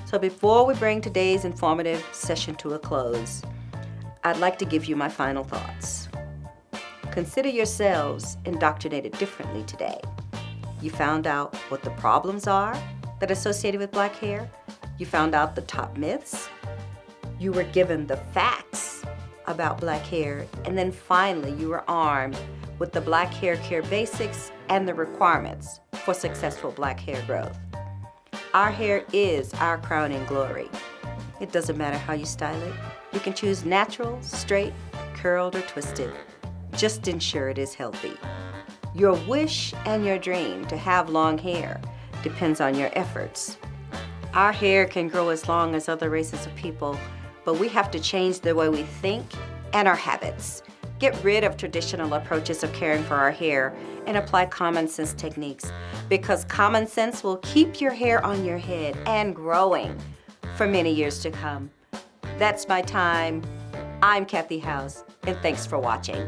So before we bring today's informative session to a close, I'd like to give you my final thoughts. Consider yourselves indoctrinated differently today. You found out what the problems are that are associated with black hair. You found out the top myths. You were given the facts about black hair. And then finally, you were armed with the black hair care basics and the requirements for successful black hair growth. Our hair is our crowning glory. It doesn't matter how you style it. You can choose natural, straight, curled, or twisted. Just ensure it is healthy. Your wish and your dream to have long hair depends on your efforts. Our hair can grow as long as other races of people, but we have to change the way we think and our habits. Get rid of traditional approaches of caring for our hair and apply common sense techniques, because common sense will keep your hair on your head and growing for many years to come. That's my time. I'm Cathy Howse, and thanks for watching.